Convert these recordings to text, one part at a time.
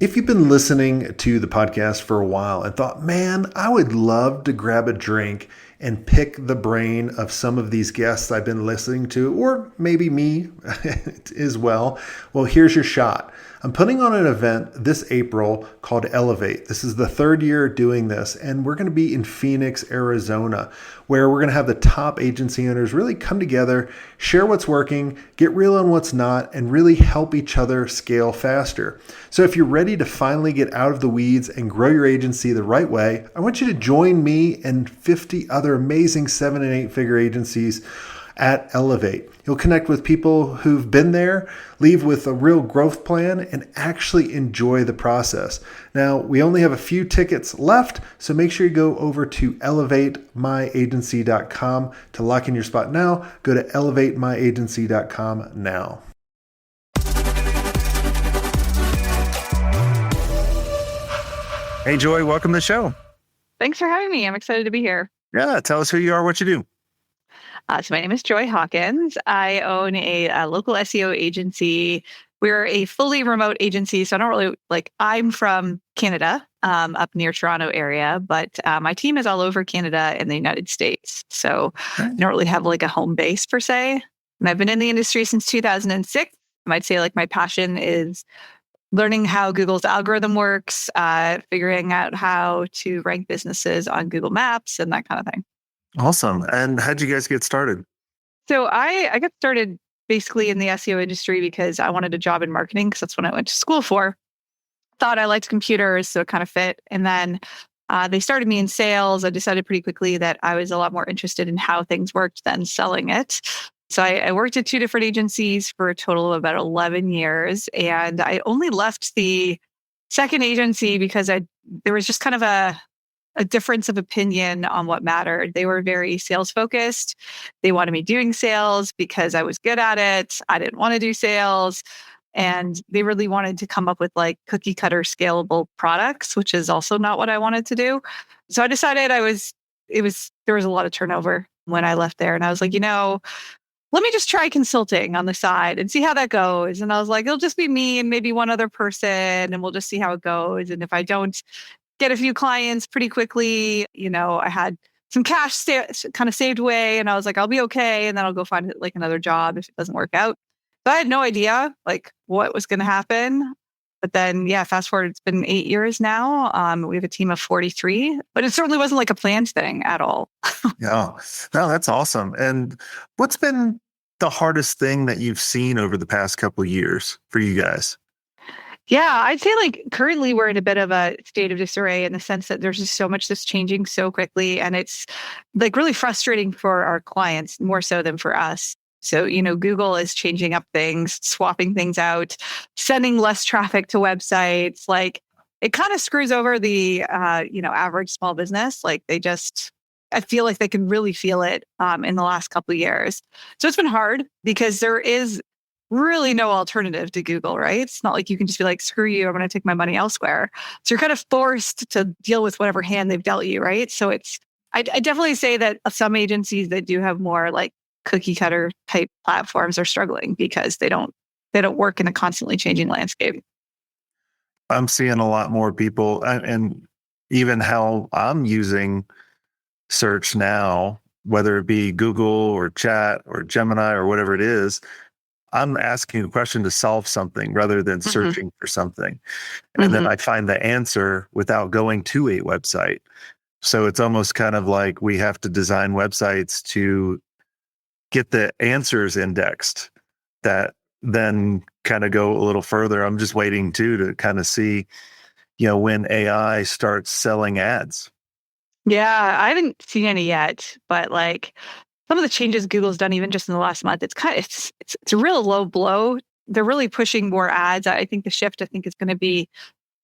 If you've been listening to the podcast for a while and thought, man, I would love to grab a drink and pick the brain of some of these guests I've been listening to, or maybe me as well, here's your shot. I'm putting on an event this April called Elevate. This is the third year doing this, and we're going to be in Phoenix, Arizona, where we're going to have the top agency owners really come together, share what's working, get real on what's not, and really help each other scale faster. So if you're ready to finally get out of the weeds and grow your agency the right way, I want you to join me and 50 other amazing 7 and 8 figure agencies at Elevate. You'll connect with people who've been there, leave with a real growth plan, and actually enjoy the process. Now, we only have a few tickets left, so make sure you go over to elevatemyagency.com to lock in your spot now. Go to elevatemyagency.com now. Hey, Joy, welcome to the show. Thanks for having me. I'm excited to be here. Yeah, tell us who you are, what you do. So my name is Joy Hawkins. I own a local SEO agency. We're a fully remote agency, so I don't really I'm from Canada, up near Toronto area, but my team is all over Canada and the United States. So I don't really have a home base per se. And I've been in the industry since 2006. I might say my passion is learning how Google's algorithm works, figuring out how to rank businesses on Google Maps and that kind of thing. Awesome. And how'd you guys get started? So I got started basically in the SEO industry because I wanted a job in marketing because that's what I went to school for. Thought I liked computers, so it kind of fit. And then they started me in sales. I decided pretty quickly that I was a lot more interested in how things worked than selling it. So I worked at 2 different agencies for a total of about 11 years. And I only left the second agency because there was just kind of a difference of opinion on what mattered. They were very sales focused. They wanted me doing sales because I was good at it. I didn't want to do sales. And they really wanted to come up with cookie cutter scalable products, which is also not what I wanted to do. So I decided there was a lot of turnover when I left there. And I was like, let me just try consulting on the side and see how that goes. And I was like, it'll just be me and maybe one other person, and we'll just see how it goes. And if I don't get a few clients pretty quickly, I had some cash kind of saved away, and I was like, I'll be okay. And then I'll go find another job if it doesn't work out. So I had no idea what was going to happen. But then, fast forward, it's been 8 years now. We have a team of 43, but it certainly wasn't a planned thing at all. Yeah, no, that's awesome. And what's been the hardest thing that you've seen over the past couple of years for you guys? Yeah, I'd say currently we're in a bit of a state of disarray in the sense that there's just so much that's changing so quickly. And it's really frustrating for our clients more so than for us. So, Google is changing up things, swapping things out, sending less traffic to websites. It kind of screws over the, average small business. I feel like they can really feel it in the last couple of years. So it's been hard because there is really no alternative to Google, right? It's not like you can just be screw you, I'm going to take my money elsewhere. So you're kind of forced to deal with whatever hand they've dealt you, right? So I definitely say that some agencies that do have more cookie cutter type platforms are struggling because they don't work in a constantly changing landscape. I'm seeing a lot more people, and even how I'm using search now, whether it be Google or Chat or Gemini or whatever it is, I'm asking a question to solve something rather than searching for something. And then I find the answer without going to a website. So it's almost kind of like we have to design websites to get the answers indexed that then kind of go a little further. I'm just waiting to kind of see, when AI starts selling ads. Yeah, I haven't seen any yet, but some of the changes Google's done even just in the last month, it's a real low blow. They're really pushing more ads. I think the shift, is going to be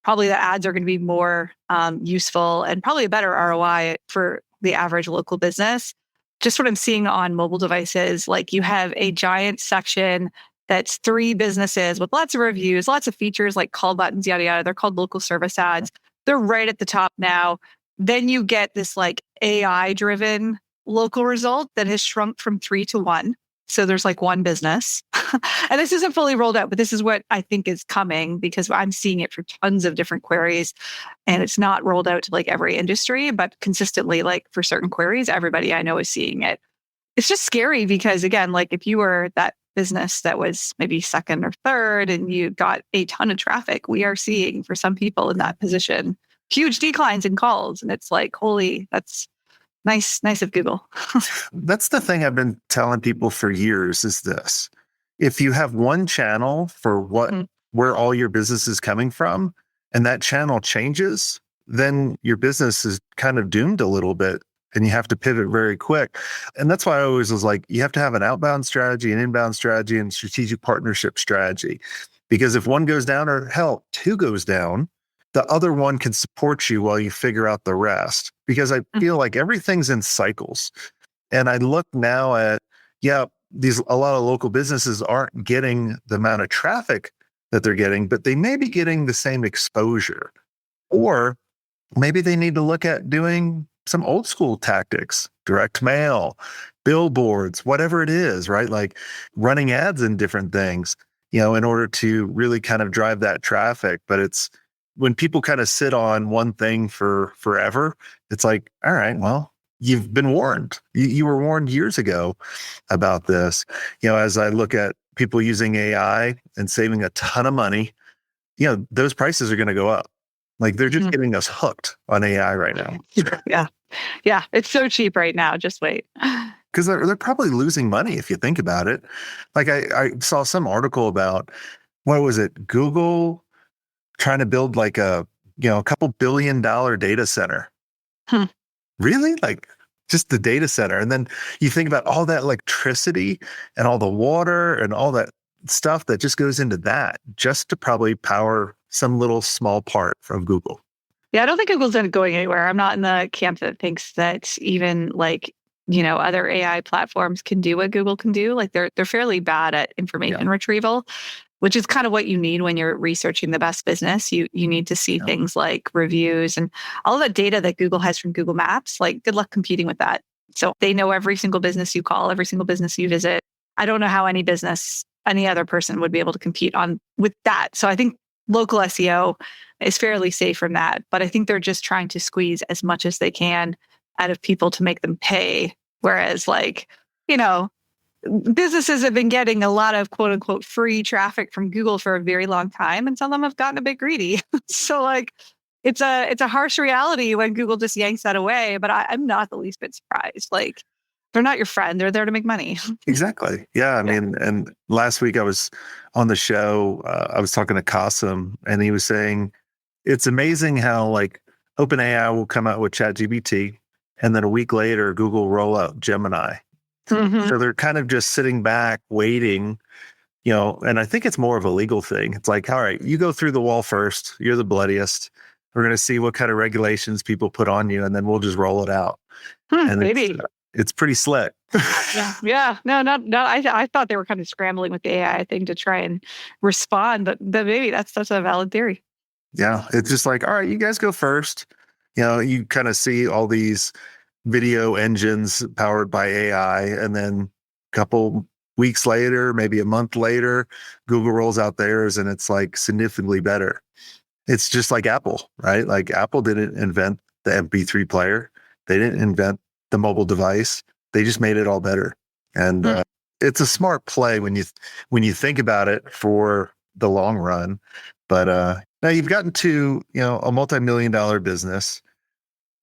probably the ads are going to be more useful and probably a better ROI for the average local business. Just what I'm seeing on mobile devices, you have a giant section that's 3 businesses with lots of reviews, lots of features like call buttons, yada, yada. They're called local service ads. They're right at the top now. Then you get this AI driven local result that has shrunk from 3 to 1. So there's like one business. And this isn't fully rolled out, but this is what I think is coming because I'm seeing it for tons of different queries. And it's not rolled out to like every industry, but consistently, like for certain queries, everybody I know is seeing it. It's just scary because, again, like if you were that business that was maybe second or third and you got a ton of traffic, we are seeing for some people in that position huge declines in calls. And it's like, holy, that's nice of Google. That's the thing I've been telling people for years is this. If you have one channel for where all your business is coming from, and that channel changes, then your business is kind of doomed a little bit and you have to pivot very quick. And that's why I always was like, you have to have an outbound strategy, an inbound strategy, and strategic partnership strategy. Because if one goes down, or hell, two goes down, the other one can support you while you figure out the rest. Because I feel like everything's in cycles. And I look now at, a lot of local businesses aren't getting the amount of traffic that they're getting, but they may be getting the same exposure. Or maybe they need to look at doing some old school tactics, direct mail, billboards, whatever it is, right? Like running ads and different things, in order to really kind of drive that traffic. But it's when people kind of sit on one thing for forever, it's like, all right, well, you've been warned. You were warned years ago about this. As I look at people using AI and saving a ton of money, those prices are going to go up. Like they're just getting us hooked on AI right now. Yeah. It's so cheap right now. Just wait. Because they're probably losing money if you think about it. Like I saw some article about, what was it? Google trying to build like a couple $1 billion data center. Really? Like just the data center. And then you think about all that electricity and all the water and all that stuff that just goes into that just to probably power some little small part from Google. Yeah, I don't think Google's going anywhere. I'm not in the camp that thinks that even other AI platforms can do what Google can do. Like they're fairly bad at information retrieval, which is kind of what you need when you're researching the best business. You need to see things like reviews and all of that data that Google has from Google Maps. Like good luck competing with that. So they know every single business you call, every single business you visit. I don't know how any other person would be able to compete with that. So I think local SEO is fairly safe from that. But I think they're just trying to squeeze as much as they can out of people to make them pay. Whereas businesses have been getting a lot of quote unquote free traffic from Google for a very long time. And some of them have gotten a bit greedy. So it's a harsh reality when Google just yanks that away. But I'm not the least bit surprised. Like they're not your friend. They're there to make money. Exactly. Yeah. I mean, and last week I was on the show, I was talking to Qasim and he was saying, it's amazing how OpenAI will come out with ChatGPT and then a week later, Google roll out Gemini. So they're kind of just sitting back waiting, and I think it's more of a legal thing. It's like, all right, you go through the wall first. You're the bloodiest. We're going to see what kind of regulations people put on you, and then we'll just roll it out. And maybe. It's pretty slick. Yeah. No. I thought they were kind of scrambling with the AI thing to try and respond, but maybe that's a valid theory. Yeah. It's just like, all right, you guys go first. You kind of see all these video engines powered by AI. And then a couple weeks later, maybe a month later, Google rolls out theirs and it's like significantly better. It's just like Apple, right? Like Apple didn't invent the MP3 player. They didn't invent the mobile device. They just made it all better. And it's a smart play when you think about it for the long run. But now you've gotten to, a multi-million-dollar business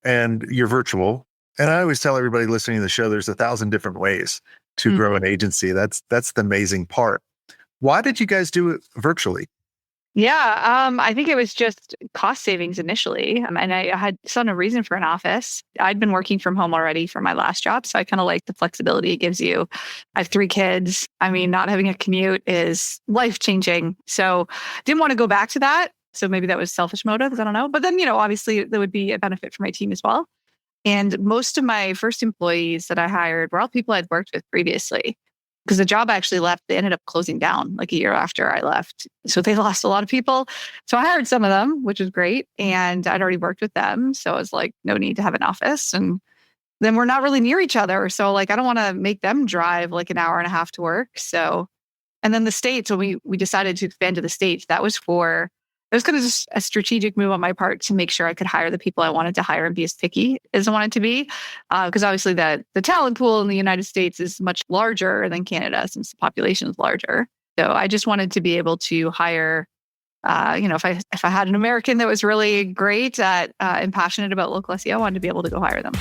and you're virtual. And I always tell everybody listening to the show, there's 1,000 different ways to grow an agency. That's the amazing part. Why did you guys do it virtually? Yeah, I think it was just cost savings initially. And I saw no reason for an office. I'd been working from home already for my last job. So I kind of like the flexibility it gives you. I have 3 kids. I mean, not having a commute is life-changing. So didn't want to go back to that. So maybe that was selfish motives. I don't know. But then, obviously there would be a benefit for my team as well. And most of my first employees that I hired were all people I'd worked with previously. Because the job I actually left, they ended up closing down like a year after I left. So they lost a lot of people. So I hired some of them, which was great. And I'd already worked with them. So it was like, no need to have an office. And then we're not really near each other. So like, I don't want to make them drive like an hour and a half to work. So, and then the States, when we decided to expand to the States, it was kind of just a strategic move on my part to make sure I could hire the people I wanted to hire and be as picky as I wanted to be. Because obviously the talent pool in the United States is much larger than Canada since the population is larger. So I just wanted to be able to hire, if I had an American that was really great at and passionate about local SEO, I wanted to be able to go hire them.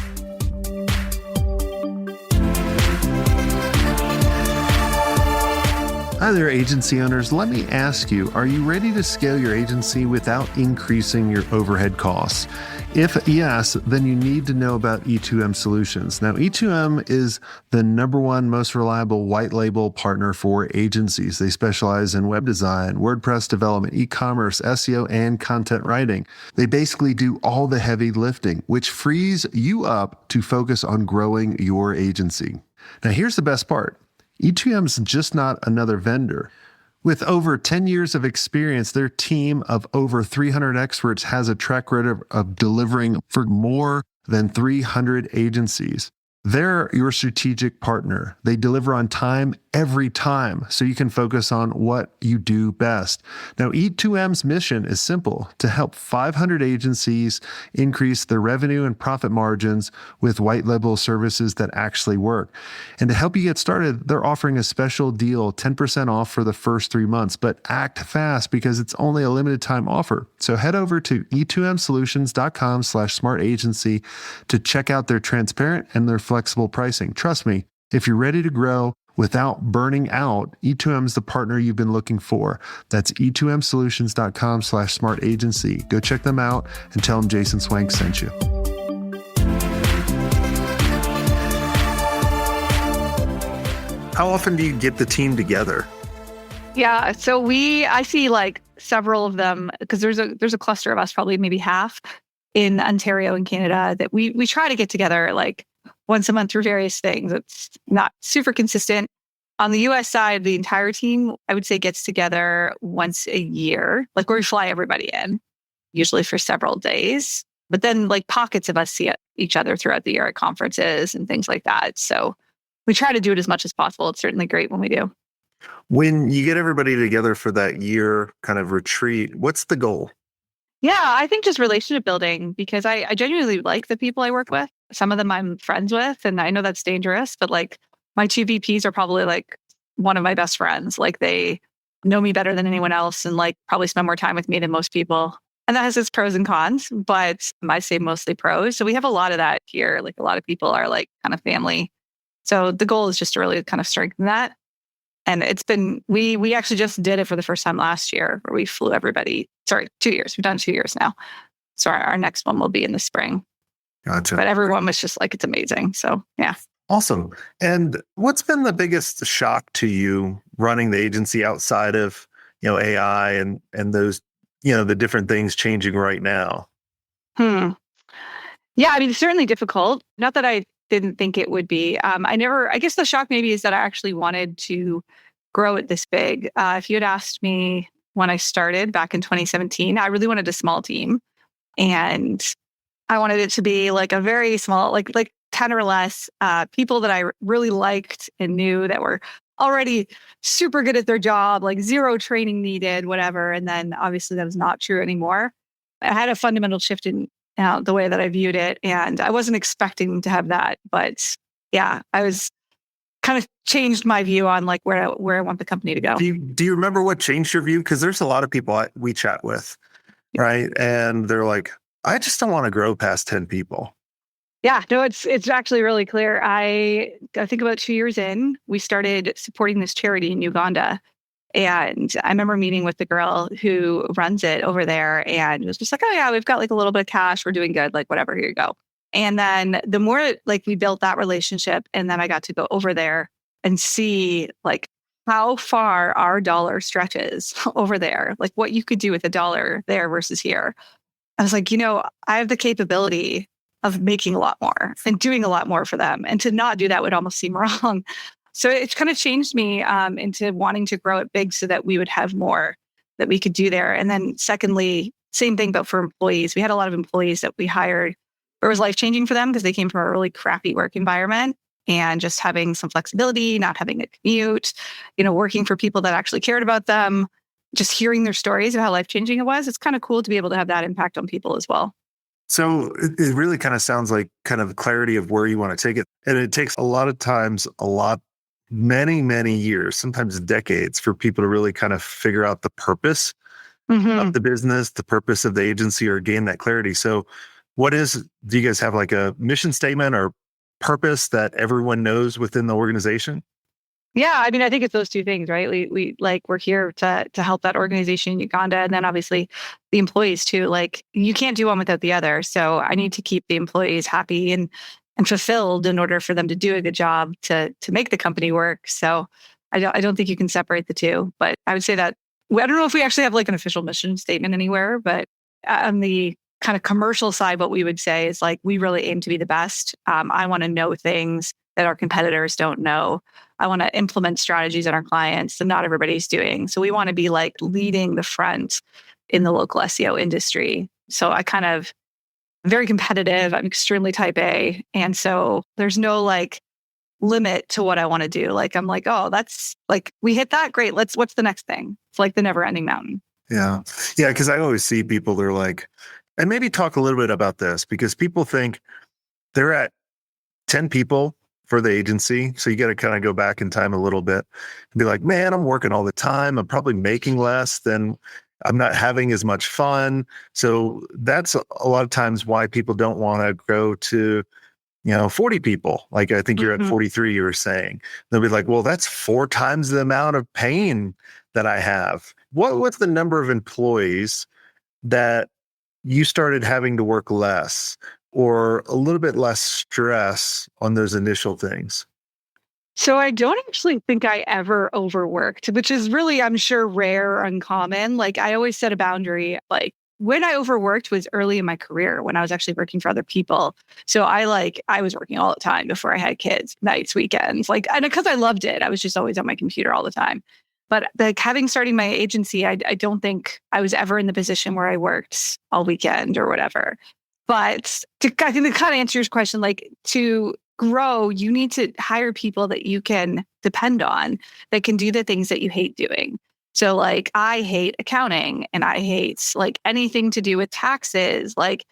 Hi there, agency owners. Let me ask you, are you ready to scale your agency without increasing your overhead costs? If yes, then you need to know about E2M Solutions. Now, E2M is the number one most reliable white label partner for agencies. They specialize in web design, WordPress development, e-commerce, SEO, and content writing. They basically do all the heavy lifting, which frees you up to focus on growing your agency. Now, here's the best part. E2M is just not another vendor. With over 10 years of experience, their team of over 300 experts has a track record of delivering for more than 300 agencies. They're your strategic partner. They deliver on time every time, so you can focus on what you do best. Now, E2M's mission is simple: to help 500 agencies increase their revenue and profit margins with white label services that actually work. And to help you get started, they're offering a special deal, 10% off for the first 3 months, but act fast because it's only a limited time offer. So head over to e2msolutions.com/smartagency to check out their transparent and their flexible pricing. Trust me, if you're ready to grow without burning out, E2M is the partner you've been looking for. That's e2msolutions.com/smartagency. Go check them out and tell them Jason Swank sent you. How often do you get the team together? Yeah, so I see like several of them because there's a cluster of us, probably maybe half in Ontario and Canada, that we try to get together like once a month through various things. It's not super consistent. On the US side, the entire team, I would say, gets together once a year, like where we fly everybody in, usually for several days. But then like pockets of us see each other throughout the year at conferences and things like that. So we try to do it as much as possible. It's certainly great when we do. When you get everybody together for that year kind of retreat, what's the goal? Yeah, I think just relationship building, because I genuinely like the people I work with. Some of them I'm friends with, and I know that's dangerous, but like my two VPs are probably like one of my best friends. Like they know me better than anyone else and like probably spend more time with me than most people. And that has its pros and cons, but I say mostly pros. So we have a lot of that here. Like a lot of people are like kind of family. So the goal is just to really kind of strengthen that. And it's been, we actually just did it for the first time last year where we flew everybody, 2 years. We've done 2 years now. So our next one will be in the spring. Gotcha. But everyone was just like, it's amazing. So yeah. Awesome. And what's been the biggest shock to you running the agency outside of, AI and those, the different things changing right now? Yeah, I mean, it's certainly difficult. Not that I didn't think it would be. I guess the shock maybe is that I actually wanted to grow it this big. If you had asked me when I started back in 2017, I really wanted a small team. And I wanted it to be like a very small, like 10 or less people that I really liked and knew that were already super good at their job, like zero training needed, whatever. And then obviously that was not true anymore. I had a fundamental shift in the way that I viewed it. And I wasn't expecting to have that. But yeah, I was kind of changed my view on like where I want the company to go. Do you remember what changed your view? Because there's a lot of people we chat with, right? And they're like, I just don't want to grow past 10 people. Yeah, no, it's actually really clear. I think about 2 years in, we started supporting this charity in Uganda. And I remember meeting with the girl who runs it over there and it was just like, oh yeah, we've got like a little bit of cash. We're doing good. Like whatever, here you go. And then the more like we built that relationship, and then I got to go over there and see like how far our dollar stretches over there, like what you could do with $1 there versus here. I was like, I have the capability of making a lot more and doing a lot more for them. And to not do that would almost seem wrong. So it kind of changed me into wanting to grow it big so that we would have more that we could do there. And then secondly, same thing, but for employees. We had a lot of employees that we hired it was life-changing for them because they came from a really crappy work environment, and just having some flexibility, not having a commute, working for people that actually cared about them, just hearing their stories of how life-changing it was. It's kind of cool to be able to have that impact on people as well. So it really kind of sounds like kind of clarity of where you want to take it. And it takes a lot of times, many, many years, sometimes decades for people to really kind of figure out the purpose of the business, the purpose of the agency, or gain that clarity. So do you guys have like a mission statement or purpose that everyone knows within the organization? Yeah, I mean, I think it's those two things, right? We're here to help that organization in Uganda, and then obviously the employees too. Like, you can't do one without the other. So I need to keep the employees happy and fulfilled in order for them to do a good job to make the company work. So I don't think you can separate the two. But I would say that I don't know if we actually have like an official mission statement anywhere, but on the kind of commercial side, what we would say is like, we really aim to be the best. I want to know things that our competitors don't know. I want to implement strategies in our clients that not everybody's doing. So we want to be like leading the front in the local SEO industry. So I'm very competitive. I'm extremely type A. And so there's no like limit to what I want to do. Like, I'm like, oh, that's like, we hit that. Great. What's the next thing? It's like the never ending mountain. Yeah. Yeah. Because I always see people, they're like, and maybe talk a little bit about this, because people think they're at 10 people for the agency. So you got to kind of go back in time a little bit and be like, man, I'm working all the time. I'm probably making less than, I'm not having as much fun. So that's a lot of times why people don't want to go to, 40 people. Like, I think you're at 43, you were saying. They'll be like, well, that's 4 times the amount of pain that I have. What's the number of employees that you started having to work less or a little bit less stress on those initial things? So I don't actually think I ever overworked, which is really, I'm sure, rare or uncommon. Like, I always set a boundary. Like, when I overworked was early in my career when I was actually working for other people. So I was working all the time before I had kids, nights, weekends, and because I loved it, I was just always on my computer all the time. But like, starting my agency, I don't think I was ever in the position where I worked all weekend or whatever. But I think to kind of answer your question, like, to grow, you need to hire people that you can depend on, that can do the things that you hate doing. So like, I hate accounting, and I hate like anything to do with taxes. Like,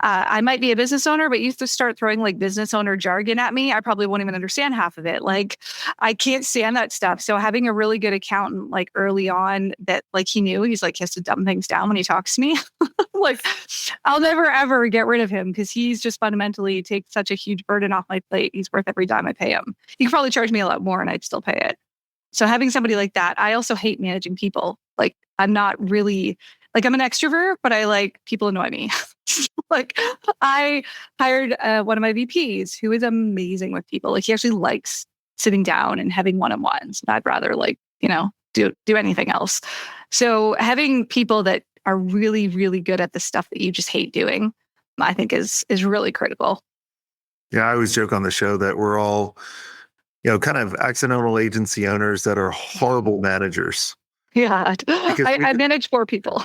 I might be a business owner, but you have to start throwing like business owner jargon at me, I probably won't even understand half of it. Like, I can't stand that stuff. So having a really good accountant like early on, that like he has to dumb things down when he talks to me. Like, I'll never ever get rid of him, because he's just fundamentally takes such a huge burden off my plate. He's worth every dime I pay him. He could probably charge me a lot more and I'd still pay it. So having somebody like that. I also hate managing people. Like, I'm not really like, I'm an extrovert, but I like, people annoy me. Like, I hired one of my VPs who is amazing with people. Like, he actually likes sitting down and having one-on-ones. I'd rather do anything else. So having people that are really, really good at the stuff that you just hate doing, I think is really critical. Yeah, I always joke on the show that we're all, kind of accidental agency owners that are horrible managers. Yeah, I manage 4 people.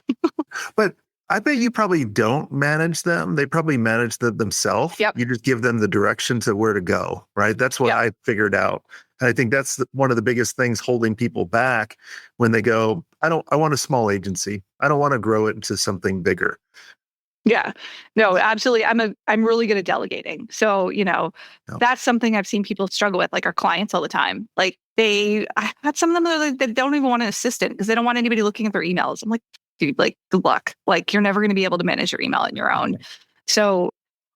But I bet you probably don't manage them. They probably manage them themselves. Yep. You just give them the direction to where to go, right? That's what I figured out. And I think that's one of the biggest things holding people back when they go, I want a small agency. I don't want to grow it into something bigger. Yeah, no, absolutely. I'm really good at delegating. So, that's something I've seen people struggle with, like our clients all the time. Like, I had some of them that don't even want an assistant because they don't want anybody looking at their emails. I'm like, dude, like, good luck. Like, you're never going to be able to manage your email on your own. So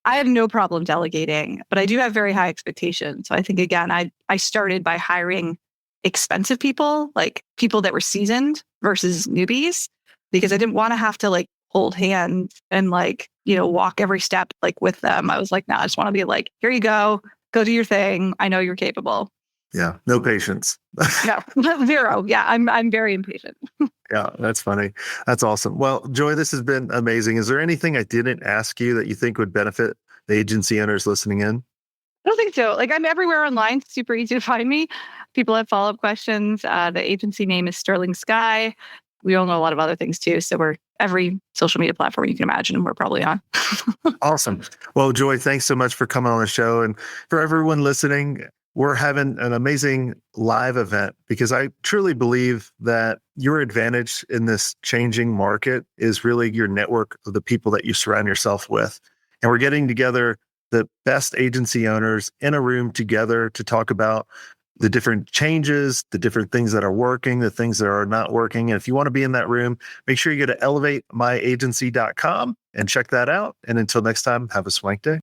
I have no problem delegating, but I do have very high expectations. So I think, again, I started by hiring expensive people, like people that were seasoned versus newbies, because I didn't want to have to like hold hands and walk every step like with them. I was like, I just want to be like, here you go do your thing. I know you're capable. Yeah. No patience. No, 0. Yeah. I'm very impatient. Yeah. That's funny. That's awesome. Well, Joy, this has been amazing. Is there anything I didn't ask you that you think would benefit the agency owners listening in? I don't think so. Like, I'm everywhere online. It's super easy to find me. People have follow-up questions. The agency name is Sterling Sky. We all know a lot of other things too. So we're every social media platform you can imagine we're probably on. Awesome. Well, Joy, thanks so much for coming on the show. And for everyone listening, we're having an amazing live event because I truly believe that your advantage in this changing market is really your network of the people that you surround yourself with. And we're getting together the best agency owners in a room together to talk about the different changes, the different things that are working, the things that are not working. And if you want to be in that room, make sure you go to elevatemyagency.com and check that out. And until next time, have a swank day.